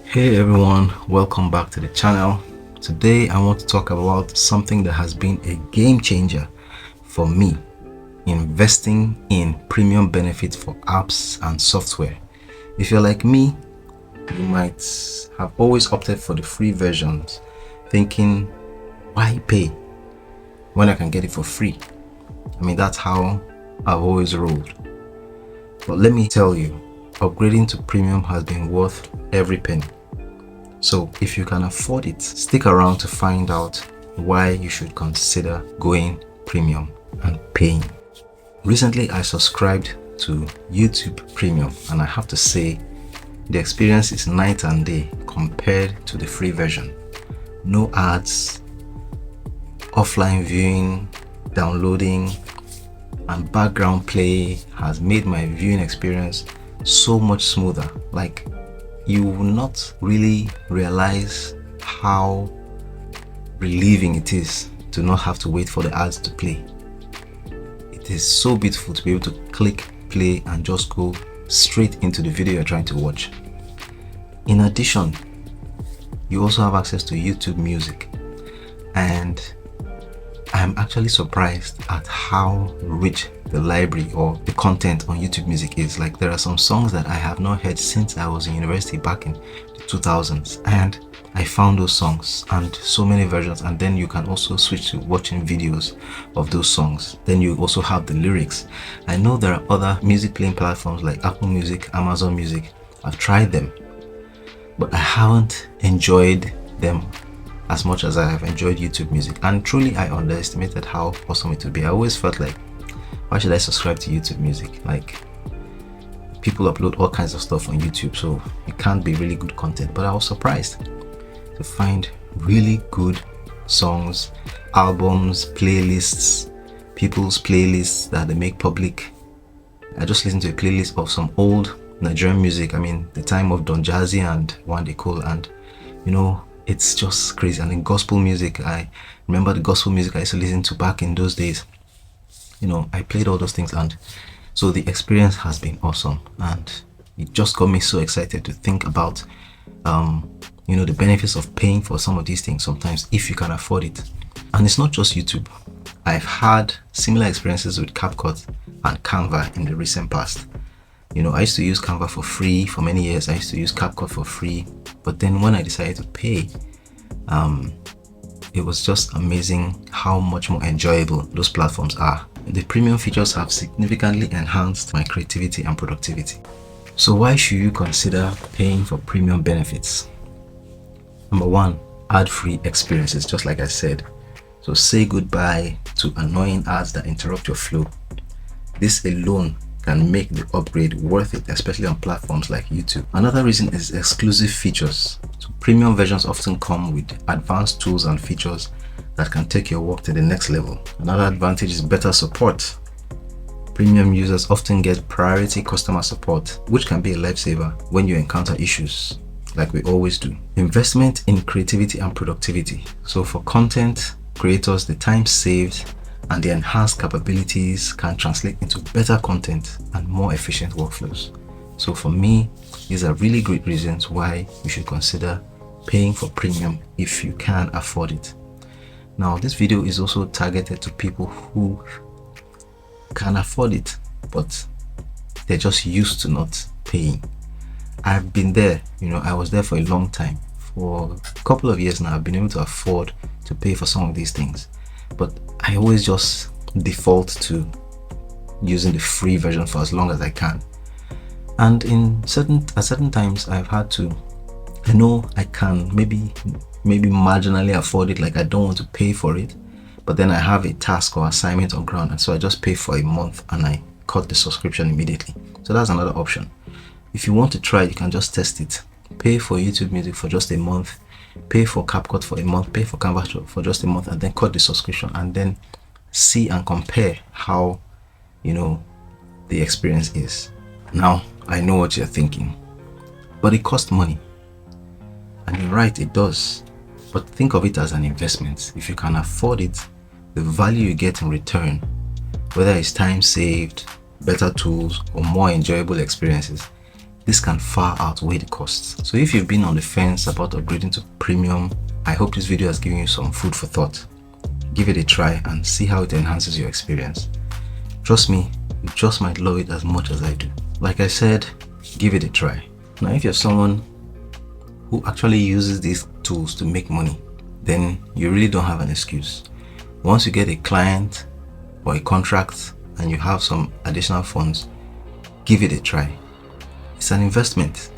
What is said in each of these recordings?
Hey everyone, welcome back to the channel. Today I want to talk about something that has been a game changer for me: investing in premium benefits for apps and software. If you're like me, you might have always opted for the free versions, thinking, why pay when I can get it for free? I mean, that's how I've always rolled. But let me tell you, upgrading to premium has been worth every penny. So if you can afford it, stick around to find out why you should consider going premium and paying. Recently, I subscribed to YouTube Premium, and I have to say the experience is night and day compared to the free version. No ads, offline viewing, downloading, and background play has made my viewing experience so much smoother. Like, you will not really realize how relieving it is to not have to wait for the ads to play. It is so beautiful to be able to click play and just go straight into the video you're trying to watch. In addition, you also have access to YouTube Music, and I'm actually surprised at how rich the library or the content on YouTube Music is. Like, there are some songs that I have not heard since I was in university back in the 2000s, and I found those songs and so many versions. And then you can also switch to watching videos of those songs. Then you also have the lyrics. I know there are other music playing platforms like Apple Music, Amazon Music. I've tried them, but I haven't enjoyed them as much as I have enjoyed YouTube Music. And truly, I underestimated how awesome it would be. I always felt like, why should I subscribe to YouTube Music? Like, people upload all kinds of stuff on YouTube, so it can't be really good content. But I was surprised to find really good songs, albums, playlists, people's playlists that they make public. I just listened to a playlist of some old Nigerian music. I mean, the time of Don Jazzy and Wande Cole, and it's just crazy. And in gospel music, I remember the gospel music I used to listen to back in those days. I played all those things, and so the experience has been awesome, and it just got me so excited to think about the benefits of paying for some of these things sometimes if you can afford it. And it's not just YouTube. I've had similar experiences with CapCut and Canva in the recent past. I used to use Canva for free for many years. I used to use CapCut for free, but then when I decided to pay, it was just amazing how much more enjoyable those platforms are. The premium features have significantly enhanced my creativity and productivity. So why should you consider paying for premium benefits? Number one, ad-free experiences, just like I said. So say goodbye to annoying ads that interrupt your flow. This alone can make the upgrade worth it, especially on platforms like YouTube. Another reason is exclusive features. So premium versions often come with advanced tools and features that can take your work to the next level. Another advantage is better support. Premium users often get priority customer support, which can be a lifesaver when you encounter issues, like we always do. Investment in creativity and productivity. So for content creators, the time saved and the enhanced capabilities can translate into better content and more efficient workflows. So for me, these are really great reasons why you should consider paying for premium if you can afford it. Now, this video is also targeted to people who can afford it, but they're just used to not paying. I've been there, I was there for a long time. For a couple of years now, I've been able to afford to pay for some of these things, but I always just default to using the free version for as long as I can. And at certain times, I've had to, I can maybe marginally afford it, like I don't want to pay for it, but then I have a task or assignment on ground, and so I just pay for a month and I cut the subscription immediately. So that's another option. If you want to try, you can just test it. Pay for YouTube Music for just a month, pay for CapCut for a month, pay for Canva for just a month, and then cut the subscription, and then see and compare how the experience is. Now, I know what you're thinking, but it costs money. And you're right, it does. But think of it as an investment. If you can afford it, the value you get in return, whether it's time saved, better tools, or more enjoyable experiences, this can far outweigh the costs. So if you've been on the fence about upgrading to premium, I hope this video has given you some food for thought. Give it a try and see how it enhances your experience. Trust me, you just might love it as much as I do. Like I said, give it a try. Now, if you're someone who actually uses these tools to make money, then you really don't have an excuse. Once you get a client or a contract and you have some additional funds, give it a try. It's an investment.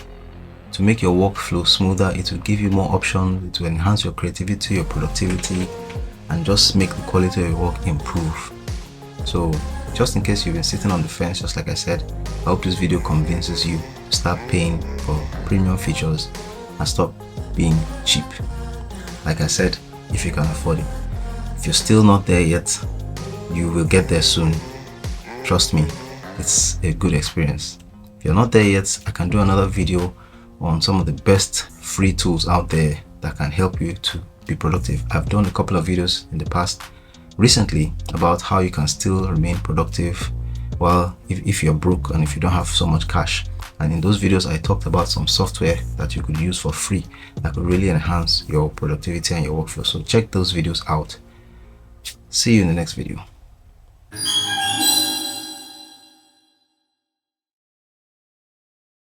To make your workflow smoother, it will give you more options, it will enhance your creativity, your productivity, and just make the quality of your work improve. So just in case you've been sitting on the fence, just like I said, I hope this video convinces you to start paying for premium features and stop being cheap. Like I said, if you can afford it. If you're still not there yet, you will get there soon. Trust me, it's a good experience. If you're not there yet, I can do another video on some of the best free tools out there that can help you to be productive. I've done a couple of videos in the past recently about how you can still remain productive while if you're broke and if you don't have so much cash. And in those videos I talked about some software that you could use for free that could really enhance your productivity and your workflow. So check those videos out. See you in the next video.